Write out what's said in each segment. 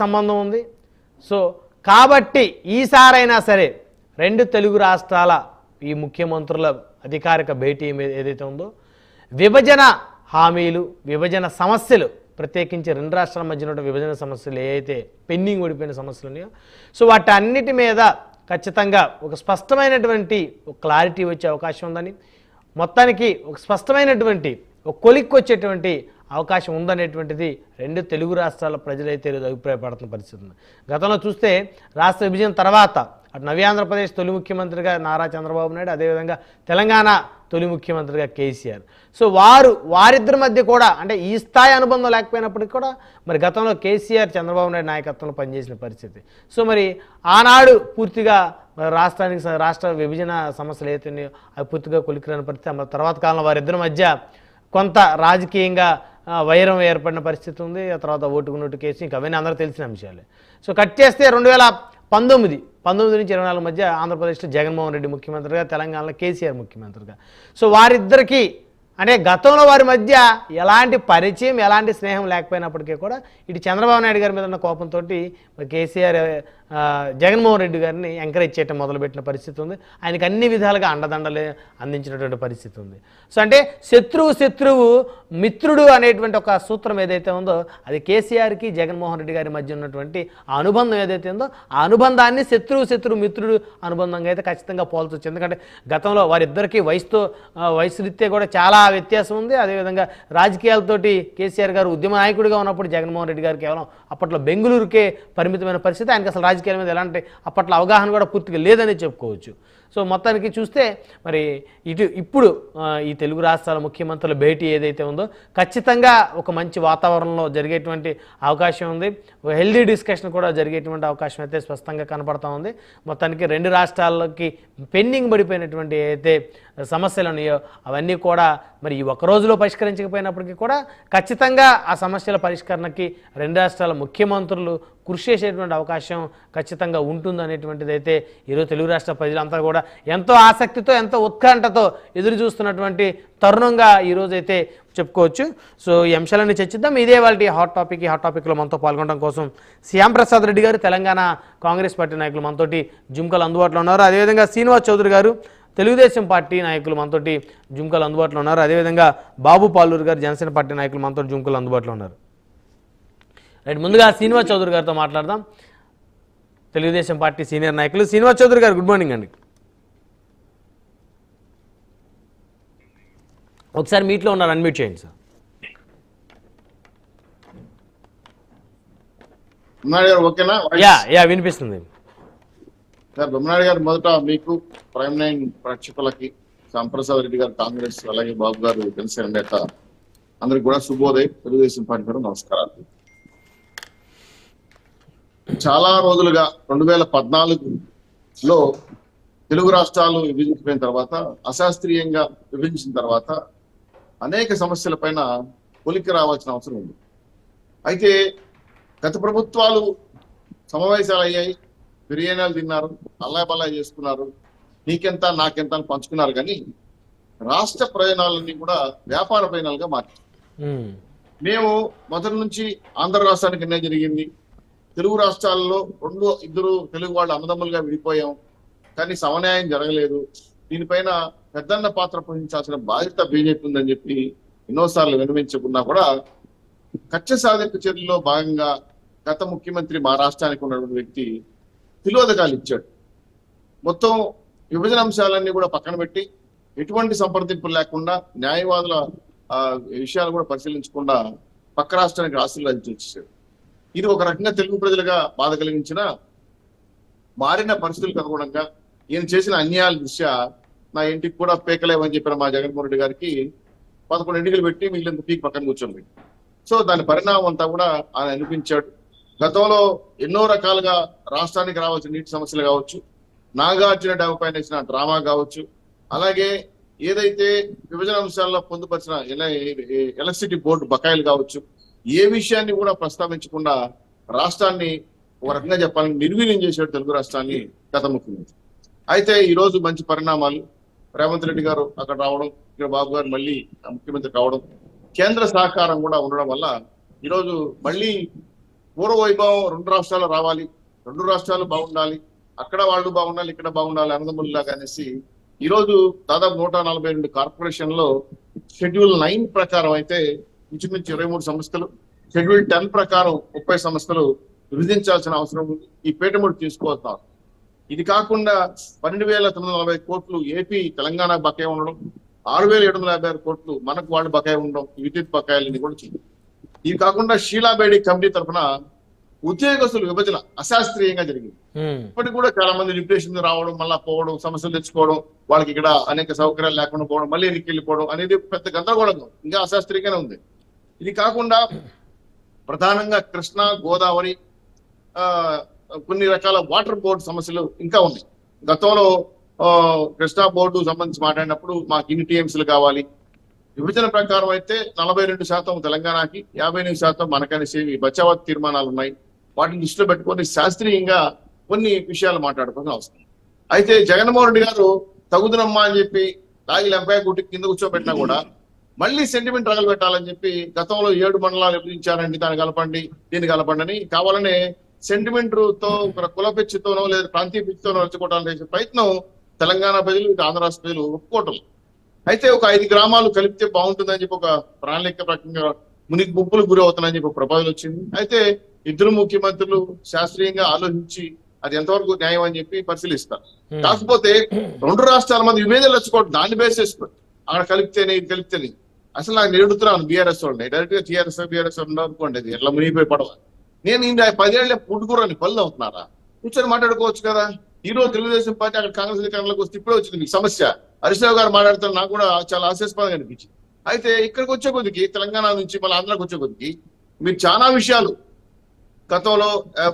సంబంధం ఉంది. సో కాబట్టి ఈసారైనా సరే రెండు తెలుగు రాష్ట్రాల ఈ ముఖ్యమంత్రుల అధికారిక భేటీ ఏదైతే ఉందో విభజన హామీలు, విభజన సమస్యలు, ప్రత్యేకించి రెండు రాష్ట్రాల మధ్య ఉన్న విభజన సమస్యలు ఏవైతే పెండింగ్ ఓడిపోయిన సమస్యలు ఉన్నాయో సో వాటన్నిటి మీద ఖచ్చితంగా ఒక స్పష్టమైనటువంటి ఒక క్లారిటీ వచ్చే అవకాశం ఉందని, మొత్తానికి ఒక స్పష్టమైనటువంటి ఒక కొలిక్కి వచ్చేటువంటి అవకాశం ఉందనేటువంటిది రెండు తెలుగు రాష్ట్రాల ప్రజలైతే అభిప్రాయపడుతున్న పరిస్థితి ఉంది. గతంలో చూస్తే రాష్ట్ర విభజన తర్వాత అటు నవ్యాంధ్రప్రదేశ్ తొలి ముఖ్యమంత్రిగా నారా చంద్రబాబు నాయుడు, అదేవిధంగా తెలంగాణ తొలి ముఖ్యమంత్రిగా కేసీఆర్. సో వారిద్దరి మధ్య కూడా అంటే ఈ స్థాయి అనుబంధం లేకపోయినప్పటికీ కూడా మరి గతంలో కేసీఆర్ చంద్రబాబు నాయుడు నాయకత్వంలో పనిచేసిన పరిస్థితి. సో మరి ఆనాడు పూర్తిగా రాష్ట్ర విభజన సమస్యలు ఏతున్నాయో అవి పూర్తిగా కొలికిరాని పరిస్థితి. తర్వాత కాలంలో వారిద్దరి మధ్య కొంత రాజకీయంగా వైరం ఏర్పడిన పరిస్థితి ఉంది. ఆ తర్వాత ఓటుకు నోటు కేసు, ఇంకా అవన్నీ అందరూ తెలిసిన అంశాలే. సో కట్ చేస్తే 2019 నుంచి 24 మధ్య ఆంధ్రప్రదేశ్లో జగన్మోహన్ రెడ్డి ముఖ్యమంత్రిగా, తెలంగాణలో కేసీఆర్ ముఖ్యమంత్రిగా. సో వారిద్దరికీ అంటే గతంలో వారి మధ్య ఎలాంటి పరిచయం, ఎలాంటి స్నేహం లేకపోయినప్పటికీ కూడా ఇటు చంద్రబాబు నాయుడు గారి మీద ఉన్న కోపంతో కేసీఆర్ జగన్మోహన్ రెడ్డి గారిని ఎంకరేజ్ చేయడం మొదలుపెట్టిన పరిస్థితి ఉంది. ఆయనకు అన్ని విధాలుగా అండదండలే అందించినటువంటి పరిస్థితి ఉంది. సో అంటే శత్రువు మిత్రుడు అనేటువంటి ఒక సూత్రం ఏదైతే ఉందో అది కేసీఆర్కి జగన్మోహన్ రెడ్డి గారి మధ్య ఉన్నటువంటి ఆ అనుబంధం ఏదైతే ఉందో ఆ అనుబంధాన్ని శత్రువు మిత్రుడు అనుబంధంగా అయితే ఖచ్చితంగా పోల్చవచ్చు. ఎందుకంటే గతంలో వారిద్దరికీ వయసు రీత్యా కూడా చాలా వ్యత్యాసం ఉంది. అదేవిధంగా రాజకీయాలతోటి కేసీఆర్ గారు ఉద్యమ నాయకుడిగా ఉన్నప్పుడు జగన్మోహన్ రెడ్డి గారు కేవలం అప్పట్లో బెంగళూరుకే పరిమితమైన పరిస్థితి. ఆయనకి అసలు రాజకీయాల మీద ఎలాంటి అప్పట్లో అవగాహన కూడా పూర్తిగా లేదని చెప్పుకోవచ్చు. సో మొత్తానికి చూస్తే మరి ఇప్పుడు ఈ తెలుగు రాష్ట్రాల ముఖ్యమంత్రుల భేటీ ఏదైతే ఉందో ఖచ్చితంగా ఒక మంచి వాతావరణంలో జరిగేటువంటి అవకాశం ఉంది. హెల్దీ డిస్కషన్ కూడా జరిగేటువంటి అవకాశం అయితే స్పష్టంగా కనపడతా ఉంది. మొత్తానికి రెండు రాష్ట్రాలకి పెండింగ్ పడిపోయినటువంటి ఏదైతే సమస్యలు ఉన్నాయో అవన్నీ కూడా మరి ఈ ఒక రోజులో పరిష్కరించకపోయినప్పటికీ కూడా ఖచ్చితంగా ఆ సమస్యల పరిష్కరణకి రెండు రాష్ట్రాల ముఖ్యమంత్రులు కృషి చేసేటువంటి అవకాశం ఖచ్చితంగా ఉంటుందనేటువంటిది అయితే ఈరోజు తెలుగు రాష్ట్ర ప్రజలంతా కూడా ఎంతో ఆసక్తితో, ఎంతో ఉత్కంఠతో ఎదురు చూస్తున్నటువంటి తరుణంగా ఈరోజైతే చెప్పుకోవచ్చు. సో ఈ అంశాలన్నీ చర్చిద్దాం. ఇదే వాళ్ళ హాట్ టాపిక్లో మనతో పాల్గొనడం కోసం శ్యాంప్రసాద్ రెడ్డి గారు, తెలంగాణ కాంగ్రెస్ పార్టీ నాయకులు మనతోటి జుమ్కలు అందుబాటులో ఉన్నారు. అదేవిధంగా శ్రీనివాస్ చౌదరి గారు, తెలుగుదేశం పార్టీ నాయకులు మనతోటి జుమ్కలు అందుబాటులో ఉన్నారు. అదేవిధంగా బాబు పాలూరు గారు, జనసేన పార్టీ నాయకులు మనతో జుమ్కలు అందుబాటులో ఉన్నారు. రైట్, ముందుగా శ్రీనివాస్ చౌదరి గారితో మాట్లాడదాం. తెలుగుదేశం పార్టీ సీనియర్ నాయకులు శ్రీనివాస్ చౌదరి గారు, గుడ్ మార్నింగ్ అండి. ఒకసారి మీట్లో ఉన్నారు, అన్మ్యూట్ చేయండి సార్. ఓకేనా? యా వినిపిస్తుంది సార్. బొమ్మనాయుడు గారు, మొదట మీకు, ప్రైమ్ 9 ప్రేక్షకులకి, శ్యాంప్రసాద్ రెడ్డి గారు కాంగ్రెస్, అలాగే బాబు గారు జనసేన నేత, అందరికి కూడా శుభోదయం. తెలుగుదేశం పార్టీ గారు నమస్కారాలు. చాలా రోజులుగా 2014లో తెలుగు రాష్ట్రాలు విభజించిన తర్వాత, అశాస్త్రీయంగా విభజించిన తర్వాత అనేక సమస్యల పైన కొలిక్కి రావాల్సిన అవసరం ఉంది. అయితే గత ప్రభుత్వాలు సమావేశాలు అయ్యాయి, బిర్యానీలు తిన్నారు, అల్లాబల్లా చేసుకున్నారు, నీకెంత నాకెంత అని పంచుకున్నారు. కానీ రాష్ట్ర ప్రయోజనాలన్నీ కూడా వ్యాపార ప్రయోజనాలుగా మార్చారు. మేము మొదటి నుంచి ఆంధ్ర రాష్ట్రానికి నిర్ణయం జరిగింది. తెలుగు రాష్ట్రాల్లో ఇద్దరు తెలుగు వాళ్ళు అన్నదమ్ములుగా విడిపోయాం, కానీ సమన్యాయం జరగలేదు. దీనిపైన పెద్దన్న పాత్ర పోషించాల్సిన బాధ్యత బీజేపీ ఉందని చెప్పి ఎన్నోసార్లు విన్నవించకున్నా కూడా కక్ష సాధింపు చర్యల్లో భాగంగా గత ముఖ్యమంత్రి మా రాష్ట్రానికి ఉన్నటువంటి వ్యక్తి తిలోదకాలు ఇచ్చాడు. మొత్తం విభజన అంశాలన్నీ కూడా పక్కన పెట్టి, ఎటువంటి సంప్రదింపులు లేకుండా, న్యాయవాదుల విషయాలు కూడా పరిశీలించకుండా పక్క రాష్ట్రానికి ఆస్తులు వచ్చేసాడు. ఇది ఒక రకంగా తెలుగు ప్రజలుగా బాధ కలిగించిన, మారిన పరిస్థితులకు అనుగుణంగా ఈయన చేసిన అన్యాయాల దృష్ట్యా నా ఇంటికి కూడా పేకలేవని చెప్పిన మా జగన్మోహన్ రెడ్డి గారికి 11 ఎన్నికలు పెట్టి వీళ్ళంత పీక్ పక్కన కూర్చొని. సో దాని పరిణామం అంతా కూడా ఆయన అనిపించాడు. గతంలో ఎన్నో రకాలుగా రాష్ట్రానికి రావాల్సిన నీటి సమస్యలు కావచ్చు, నాగార్జున డ్యామ్ పైన వేసిన డ్రామా కావచ్చు, అలాగే ఏదైతే విభజన అంశాల్లో పొందుపరిచిన ఎలక్ట్రిసిటీ బోర్డు బకాయిలు కావచ్చు, ఏ విషయాన్ని కూడా ప్రస్తావించకుండా రాష్ట్రాన్ని ఒక రకంగా చెప్పాలని నిర్వీర్యం చేశాడు తెలుగు రాష్ట్రాన్ని గత ముఖ్యమంత్రి. అయితే ఈ రోజు మంచి పరిణామాలు, రేవంత్ రెడ్డి గారు అక్కడ రావడం, ఇక్కడ బాబు గారు మళ్ళీ ముఖ్యమంత్రి కావడం, కేంద్ర సహకారం కూడా ఉండడం వల్ల ఈరోజు మళ్ళీ పూర్వ వైభవం రెండు రాష్ట్రాలు రావాలి, రెండు రాష్ట్రాలు బాగుండాలి, అక్కడ వాళ్ళు బాగుండాలి, ఇక్కడ బాగుండాలి అన్నదమ్ముల్లాగా అనేసి ఈరోజు దాదాపు 142 కార్పొరేషన్లో షెడ్యూల్ 9 ప్రకారం అయితే ఇంచుమించు 23 సంస్థలు, షెడ్యూల్ 10 ప్రకారం 30 సంస్థలు విభజించాల్సిన అవసరం ఉంది. ఈ పీఠముడు తీసుకోవాల్సిన ఇది కాకుండా 12,940 కోట్లు ఏపీ తెలంగాణ బకాయి ఉండడం, 6,756 కోట్లు మనకు వాళ్ళు బకాయి ఉండడం, విద్యుత్ బకాయిలని కూడా చేయాలి. ఇది కాకుండా షీలాబేడి కమిటీ తరఫున ఉద్యోగస్తుల విభజన అశాస్త్రీయంగా జరిగింది. ఇప్పటికి కూడా చాలా మంది డిప్రెషన్ రావడం, మళ్ళా పోవడం, సమస్యలు తెచ్చుకోవడం, వాళ్ళకి ఇక్కడ అనేక సౌకర్యాలు లేకుండా పోవడం, మళ్ళీ ఎన్నికలు వెళ్ళిపోవడం అనేది పెద్ద గందరగోళంగా ఇంకా అశాస్త్రీయంగానే ఉంది. ఇది కాకుండా ప్రధానంగా కృష్ణా, గోదావరి, కొన్ని రకాల వాటర్ బోర్డు సమస్యలు ఇంకా ఉన్నాయి. గతంలో కృష్ణా బోర్డు సంబంధించి మాట్లాడినప్పుడు మాకు ఇన్ని టీఎంసీలు కావాలి, విభజన ప్రకారం అయితే 42% తెలంగాణకి, 58% మనకనేసి బచావత్ తీర్మానాలు ఉన్నాయి. వాటిని దృష్టిలో పెట్టుకొని శాస్త్రీయంగా కొన్ని విషయాలు మాట్లాడుకోవాల్సిన అవసరం. అయితే జగన్మోహన్ రెడ్డి గారు తగుదనమ్మా అని చెప్పి తాగి లెంపాయ గుట్టి కింద కూర్చోబెట్టినా కూడా మళ్ళీ సెంటిమెంట్ రగలు పెట్టాలని చెప్పి గతంలో 7 మండలాలు విభజించారండి, దాన్ని కలపండి, దీన్ని కలపండి అని కావాలనే సెంటిమెంట్ తో, కుల పిచ్చితోనో లేదా ప్రాంతీయ పిచ్చితోనో రెచ్చగొట్టాలని చేసే ప్రయత్నం తెలంగాణ ప్రజలు, ఇటు ఆంధ్ర రాష్ట్ర ప్రజలు ఒప్పుకోవటం. అయితే ఒక 5 గ్రామాలు కలిపితే బాగుంటుందని చెప్పి ఒక ప్రణాళిక ప్రకారంగా మునికి ముప్పులు గురి అవుతున్నాయని చెప్పి ఒక ప్రపోజల్ వచ్చింది. అయితే ఇద్దరు ముఖ్యమంత్రులు శాస్త్రీయంగా ఆలోచించి అది ఎంతవరకు న్యాయం అని చెప్పి పరిశీలిస్తారు. కాకపోతే రెండు రాష్ట్రాల మధ్య విభేదాలు వచ్చుకోవడం, దాన్ని బేస్ చేసుకోండి, అక్కడ కలిపితేనే ఇది కలిపితేనే. అసలు నాకు నేడుతున్నాను బీఆర్ఎస్ వాళ్ళని, డైరెక్ట్ గా టీఆర్ఎస్ అనుకోండి, అది ఎట్లా మునిగిపోయి పడవ. నేను ఇంకా 10 ఏళ్ళ పుట్టుకూరని పనులు అవుతున్నారా, కూర్చొని మాట్లాడుకోవచ్చు కదా. ఈ రోజు తెలుగుదేశం పార్టీ అక్కడ కాంగ్రెస్ అధికారంలోకి వస్తే ఇప్పుడే వచ్చింది మీకు సమస్య. హరీష్ రావు గారు మాట్లాడుతారు, నాకు కూడా చాలా ఆశాస్పదంగా అనిపించింది. అయితే ఇక్కడికి వచ్చే కొద్దికి, తెలంగాణ నుంచి మళ్ళీ ఆంధ్రాకి వచ్చే కొద్దికి మీరు చాలా విషయాలు గతంలో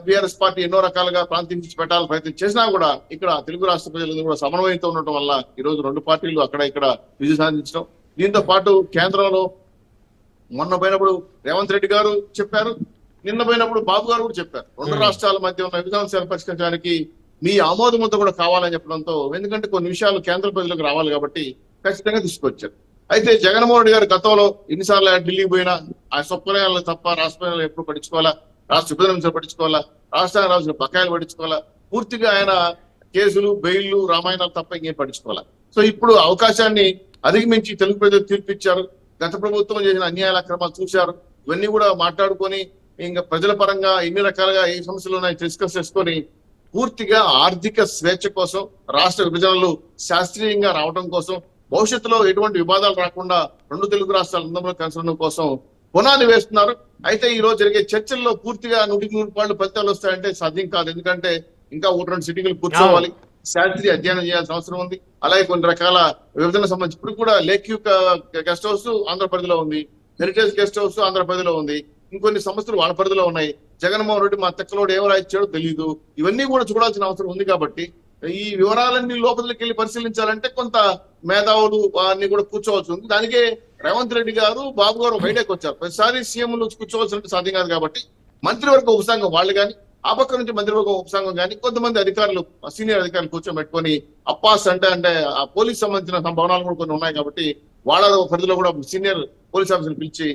బీఆర్ఎస్ పార్టీ ఎన్నో రకాలుగా ప్రాంతీయ పెట్టాలని ప్రయత్నం చేసినా కూడా ఇక్కడ తెలుగు రాష్ట్ర ప్రజలందరూ కూడా సమన్వయంతో ఉండటం వల్ల ఈ రోజు రెండు పార్టీలు అక్కడ ఇక్కడ విజయం సాధించడం. దీంతో పాటు కేంద్రంలో మొన్న పోయినప్పుడు రేవంత్ రెడ్డి గారు చెప్పారు, నిన్న పోయినప్పుడు బాబు గారు కూడా చెప్పారు, రెండు రాష్ట్రాల మధ్య ఉన్న విధానాలు పరిష్కరించడానికి మీ ఆమోదముతో కూడా కావాలని చెప్పడంతో, ఎందుకంటే కొన్ని విషయాలు కేంద్ర ప్రజలకు రావాలి కాబట్టి ఖచ్చితంగా తీసుకొచ్చారు. అయితే జగన్మోహన్ రెడ్డి గారు గతంలో ఎన్నిసార్లు ఢిల్లీకి పోయినా ఆ స్వప్నాలు తప్ప రాష్ట్ర ఎప్పుడు పట్టించుకోవాలా, రాష్ట్ర విభజన పట్టించుకోవాలా, రాష్ట్రానికి రావాల్సిన బకాయిలు పట్టించుకోవాలా, పూర్తిగా ఆయన కేసులు, బెయిల్లు, రామాయణాలు తప్ప ఇంకేం పట్టించుకోవాలా. సో ఇప్పుడు అవకాశాన్ని అధిగమించి తెలుగు ప్రజలు తీర్పిచ్చారు. గత ప్రభుత్వం చేసిన అన్యాయాల అక్రమాలు చూశారు. ఇవన్నీ కూడా మాట్లాడుకొని ఇంకా ప్రజల పరంగా ఎన్ని రకాలుగా ఏ సమస్యలు ఉన్నాయి డిస్కస్ చేసుకొని పూర్తిగా ఆర్థిక స్వేచ్ఛ కోసం, రాష్ట్ర విభజనలు శాస్త్రీయంగా రావడం కోసం, భవిష్యత్తులో ఎటువంటి వివాదాలు రాకుండా రెండు తెలుగు రాష్ట్రాల అందరూ కలిసి కోసం పునాది వేస్తున్నారు. అయితే ఈ రోజు జరిగే చర్చల్లో పూర్తిగా 100% ఫలితాలు వస్తాయంటే సాధ్యం కాదు. ఎందుకంటే ఇంకా 1-2 సిట్టింగ్లు కూర్చోవాలి, శాస్త్రీయ అధ్యయనం చేయాల్సిన అవసరం ఉంది. అలాగే కొన్ని రకాల విభజన సంబంధించి ఇప్పుడు కూడా లేక్ గెస్ట్ హౌస్ ఆంధ్రప్రదేశ్లో ఉంది, హెరిటేజ్ గెస్ట్ హౌస్ ఆంధ్రప్రదేశ్లో ఉంది, ఇంకొన్ని సంస్థలు వాళ్ళ పరిధిలో ఉన్నాయి. జగన్మోహన్ రెడ్డి మా తెక్కలోడు ఎవరు ఇచ్చాడో తెలియదు. ఇవన్నీ కూడా చూడాల్సిన అవసరం ఉంది. కాబట్టి ఈ వివరాలన్నీ లోపలికి వెళ్ళి పరిశీలించాలంటే కొంత మేధావులు అన్ని కూడా కూర్చోవాల్సి ఉంది. దానికే రేవంత్ రెడ్డి గారు, బాబు గారు బయటకు వచ్చారు. ప్రతిసారి సీఎంలు కూర్చోవాల్సిన సాధ్యం కాదు కాబట్టి మంత్రివర్గ ఉపసంఘం వాళ్ళు కానీ, ఆ పక్క నుంచి మంత్రివర్గ ఉపసంఘం కానీ కొంతమంది అధికారులు, సీనియర్ అధికారులు కూర్చోబెట్టుకొని అప్పాస్ అంటే ఆ పోలీస్ సంబంధించిన భవనాలు కూడా కొన్ని ఉన్నాయి కాబట్టి వాళ్ళ పరిధిలో కూడా సీనియర్ పోలీస్ ఆఫీసర్లు పిలిచి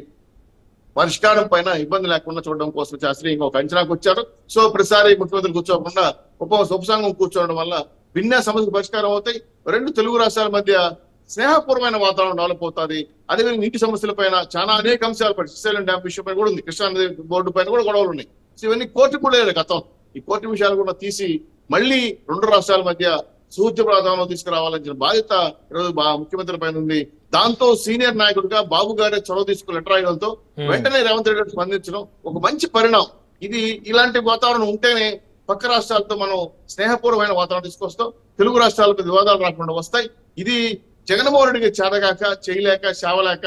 పరిష్కారం పైన ఇబ్బంది లేకుండా చూడడం కోసం శాస్త్రీయంగా ఒక అంచనాకు వచ్చారు. సో ప్రతిసారి ముఖ్యమంత్రులు కూర్చోకుండా ఉపసంఘం కూర్చోవడం వల్ల భిన్న సమస్యలు పరిష్కారం అవుతాయి. రెండు తెలుగు రాష్ట్రాల మధ్య స్నేహపూర్వమైన వాతావరణం డెవలప్ అవుతుంది. అదేవిధంగా నీటి సమస్యల పైన చాలా అనేక అంశాలు శ్రీశైలం డ్యామ్ విషయం పైన కూడా ఉంది, కృష్ణా నది బోర్డు పైన కూడా గొడవలు ఉన్నాయి. సో ఇవన్నీ కోర్టు కూడా లేదు గతం. ఈ కోర్టు విషయాలు కూడా తీసి మళ్ళీ రెండు రాష్ట్రాల మధ్య సూచ్య ప్రాధాన్యం తీసుకురావాలని బాధ్యత ఈరోజు ముఖ్యమంత్రి పైన ఉంది. దాంతో సీనియర్ నాయకుడిగా బాబు గారే చొరవ తీసుకుని లెటర్ రాయడంతో వెంటనే రేవంత్ రెడ్డి స్పందించడం ఒక మంచి పరిణామం. ఇది ఇలాంటి వాతావరణం ఉంటేనే పక్క రాష్ట్రాలతో మనం స్నేహపూర్వమైన వాతావరణం తీసుకొస్తాం, తెలుగు రాష్ట్రాలకు వివాదాలు రాకుండా వస్తాయి. ఇది జగన్మోహన్ రెడ్డికి చేతగాక, చేయలేక, చావలేక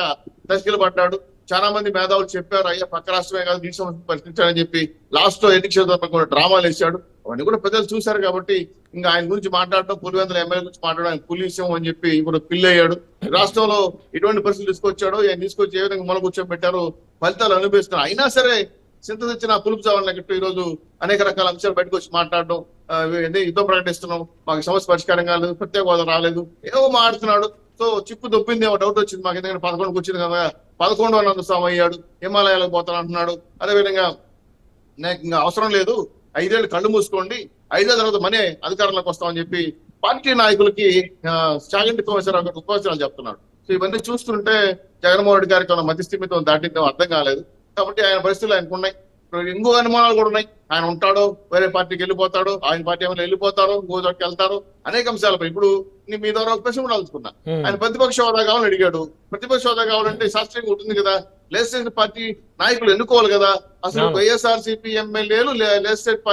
దశకిలు పడ్డాడు. చాలా మంది మేధావులు చెప్పారు, అయ్యా పక్క రాష్ట్రమే కాదు నీటి సమస్య పరిష్కరించాలని చెప్పి లాస్ట్ లో ఎన్నికల కూడా డ్రామాలు వేసాడు. అవన్నీ కూడా ప్రజలు చూశారు కాబట్టి ఇంకా ఆయన గురించి మాట్లాడడం, పులివెందుల ఎమ్మెల్యే గురించి మాట్లాడడం, ఆయన పులిసం అని చెప్పి ఇప్పుడు పిల్లయ్యాడు. రాష్ట్రంలో ఎటువంటి పరిస్థితులు తీసుకొచ్చాడో, ఆయన తీసుకొచ్చి ఏ విధంగా మొల కూర్చోబెట్టారు, ఫలితాలు అనుభవిస్తున్నారు. అయినా సరే చింత తెచ్చిన పులుపు చావాలన్నట్టు ఈ రోజు అనేక రకాల అంశాలు బయటకు వచ్చి మాట్లాడడం, యుద్ధం ప్రకటిస్తున్నాం, మాకు సమస్య పరిష్కారం కాలేదు, ప్రత్యేక హోదా రాలేదు, ఏవో మాట్లాడుతున్నాడు. సో చిప్పు దొప్పింది, ఏమో డౌట్ వచ్చింది మాకు, ఎందుకంటే 11కు వచ్చింది కదా, 11వ నందు స్వామి అయ్యాడు, హిమాలయాలకు పోతాను అంటున్నాడు. అదేవిధంగా నాకు ఇంకా అవసరం లేదు, 5 ఏళ్ళు కళ్ళు మూసుకోండి, 5 ఏళ్ళ తర్వాత మనే అధికారంలోకి వస్తామని చెప్పి పార్టీ నాయకులకి చాగంటి కోమేశ్వరరావు గారు ఉపవాసాలు చెప్తున్నాడు. సో ఇవన్నీ చూస్తుంటే జగన్మోహన్ రెడ్డి గారికి మధ్యస్థిమితం దాటిందో అర్థం కాలేదు. కాబట్టి ఆయన పరిస్థితులు ఆయనకు ఉన్నాయి. ఇంకో అనుమానాలు కూడా ఉన్నాయి. ఆయన ఉంటాడో, వేరే పార్టీకి వెళ్ళిపోతాడు, ఆయన పార్టీ ఏమైనా వెళ్ళిపోతారో, ఇంకో చోటుకి వెళ్తారు, అనేక అంశాలపై. ఇప్పుడు మీ ద్వారా ఒక ప్రశ్న కూడా అలుచుకున్నా. ఆయన ప్రతిపక్ష హోదా కావాలని అడిగాడు. ప్రతిపక్ష హోదా కావాలంటే శాస్త్రీయంగా ఉంటుంది కదా, లెజిస్లేటివ్ పార్టీ నాయకులు ఎన్నుకోవాలి కదా. అసలు వైఎస్ఆర్సీపీ ఎమ్మెల్యేలు లెజిస్లేటివ్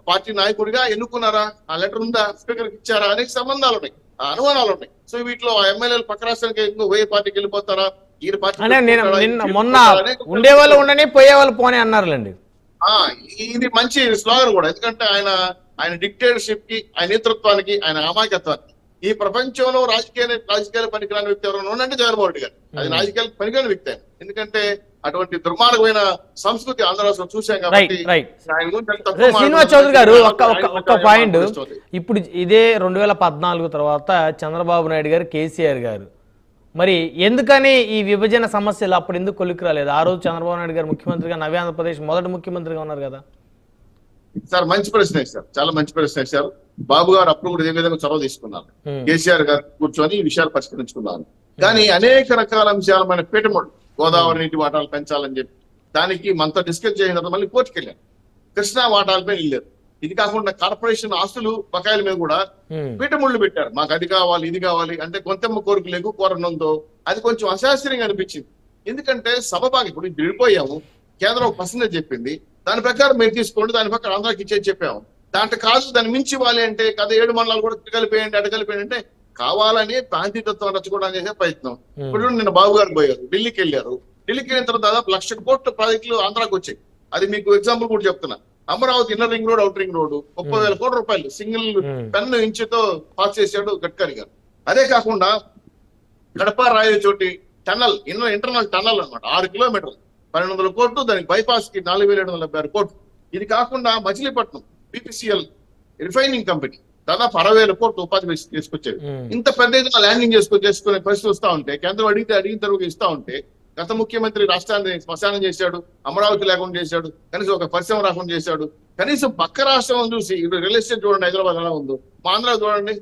పార్టీ నాయకుడిగా ఎన్నుకున్నారా? ఆ లెటర్ ఉందా? స్పీకర్ ఇచ్చారా? అనేక సంబంధాలు ఉన్నాయి, అనుమానాలు ఉన్నాయి. సో వీటిలో ఆ ఎమ్మెల్యేలు పక్క రాష్ట్రానికి ఇంకో వేరే పార్టీకి వెళ్ళిపోతారా, ఈయన పార్టీ మొన్న ఉండేవాళ్ళు ఉండని పోయేవాళ్ళు పోనీ అన్నారులేండి. ఇది మంచి స్లోగన్ కూడా. ఎందుకంటే ఆయన డిక్టేటర్షిప్ కి, ఆయన నేతృత్వానికి, ఆయన అమాయకత్వానికి ఈ ప్రపంచంలో రాజకీయాలు పనికిరాని వ్యక్తి ఎవరైనా ఉండంటే జగన్మోహన్ రెడ్డి గారు. అది రాజకీయాలకు పనికిరాని వ్యక్తి ఆయన. ఎందుకంటే అటువంటి దుర్మార్గమైన సంస్కృతి ఆంధ్ర రాష్ట్రం చూసాం కాబట్టి. శ్రీనివాస్ చౌదరి గారు ఒక్క పాయింట్, ఇప్పుడు ఇదే 2014 తర్వాత చంద్రబాబు నాయుడు గారు, కేసీఆర్ గారు, మరి ఎందుకని ఈ విభజన సమస్యలు అప్పుడు ఎందుకు కొలిక్కి రాలేదు? ఆ రోజు చంద్రబాబు నాయుడు గారు ముఖ్యమంత్రిగా, నవ్య ఆంధ్రప్రదేశ్ మొదటి ముఖ్యమంత్రిగా ఉన్నారు కదా సార్. మంచి ప్రశ్న వేశారు, చాలా మంచి ప్రశ్న వేశారు. బాబు గారు అప్పుడు కూడా ఏ విధంగా చొరవ తీసుకున్నారు, కేసీఆర్ గారు కూర్చొని ఈ విషయాలు పరిష్కరించుకున్నారు. కానీ అనేక రకాల అంశాలు మన పీఠముడు, గోదావరి నీటి వాటాలు పెంచాలని చెప్పి దానికి మనతో డిస్కస్ చేసిన తర్వాత మళ్ళీ కోర్టుకు వెళ్ళారు. కృష్ణా వాటాలపై వెళ్ళారు. ఇది కాకుండా కార్పొరేషన్ ఆస్తులు బకాయిల మీద కూడా పీఠముళ్ళు పెట్టారు. మాకు అది కావాలి, ఇది కావాలి అంటే కొంతమ్మ కోరికలు ఎక్కువ కోరడంతో అది కొంచెం అశాస్త్రీయంగా అనిపించింది. ఎందుకంటే సభభాగం ఇప్పుడు విడిపోయాము, కేంద్రం ఒక పర్సెంటేజ్ చెప్పింది, దాని ప్రకారం మీరు తీసుకోండి, దాని ప్రకారం ఆంధ్రాకి ఇచ్చేది చెప్పాము. దాంట్లో కాదు దాన్ని మించి ఇవ్వాలి అంటే కదా 7 మండలాలు కూడా కలిపేయండి, అడగలిపేయండి అంటే కావాలని ప్రాంతీయతత్వం రచ్చకోవడానికి చేసే ప్రయత్నం. ఇప్పుడు నిన్న బాబు గారు పోయారు, ఢిల్లీకి వెళ్ళారు. ఢిల్లీకి వెళ్ళిన తర్వాత దాదాపు 1,00,000 కోట్ల ప్రాజెక్టులు ఆంధ్రాకి వచ్చాయి. అది మీకు ఎగ్జాంపుల్ కూడా చెప్తున్నా. Amaravati inner ring road, out ring road 30,000 కోట్ల రూపాయలు సింగిల్ పెన్ ఇంచుతో పాస్ చేశాడు గడ్కరీ గారు. అదే కాకుండా Kadapa Rayachoti tunnel, internal tunnel అన్నమాట, 6 కిలోమీటర్లు, 1,200 కోట్లు. దానికి బైపాస్ కి 4,776 కోట్లు. ఇది కాకుండా మచిలీపట్నం BPCL రిఫైనింగ్ కంపెనీ దాదాపు 60,000 కోట్లు ఉపాధి తీసుకొచ్చేది. ఇంత పెద్ద ఎత్తున ల్యాండింగ్ చేసుకునే పరిస్థితి వస్తా ఉంటే, కేంద్రం అడిగిన తర్వాత ఇస్తా ఉంటే, గత ముఖ్యమంత్రి రాష్ట్రాన్ని శ్మశానం చేశాడు, అమరావతి లేకుండా చేశాడు, కనీసం ఒక పరిశ్రమ రాకుండా చేశాడు. కనీసం పక్క రాష్ట్రం చూసి ఇప్పుడు రియల్ ఎస్టేట్ చూడండి, హైదరాబాద్ ఎలా ఉందో, మా ఆంధ్ర చూడండి,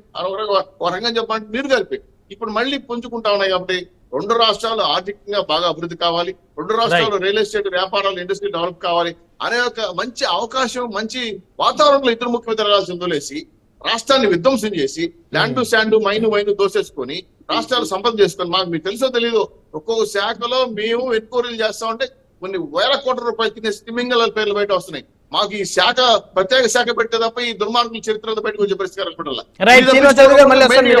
ఒక రంగం చెప్పాలంటే నీరు కలిపి ఇప్పుడు మళ్ళీ పుంజుకుంటా ఉన్నాయి. కాబట్టి 2 రాష్ట్రాలు ఆర్థికంగా బాగా అభివృద్ధి కావాలి, 2 రాష్ట్రాలు రియల్ ఎస్టేట్ వ్యాపారాలు, ఇండస్ట్రీ డెవలప్ కావాలి అనే ఒక మంచి అవకాశం, మంచి వాతావరణంలో ఇద్దరు ముఖ్యమంత్రి రావాల్సి వదిలేసి రాష్ట్రాన్ని విధ్వంసం చేసి ల్యాండ్ టు శాండ్, మైను దోసేసుకొని రాష్ట్రాలు సంపద చేసుకొని, మీకు తెలుసో తెలీదు ఒక్కొక్క శాఖలో మేము ఎన్క్వైరీలు చేస్తా ఉంటే కొన్ని వేల కోట్ల రూపాయలు తినే స్టిమ్మింగ్ పేర్లు బయట వస్తున్నాయి. మాకు ఈ శాఖ ప్రత్యేక శాఖ పెట్టే తప్ప ఈ దుర్మార్గుల చరిత్ర బయటకు వచ్చే పరిస్థితి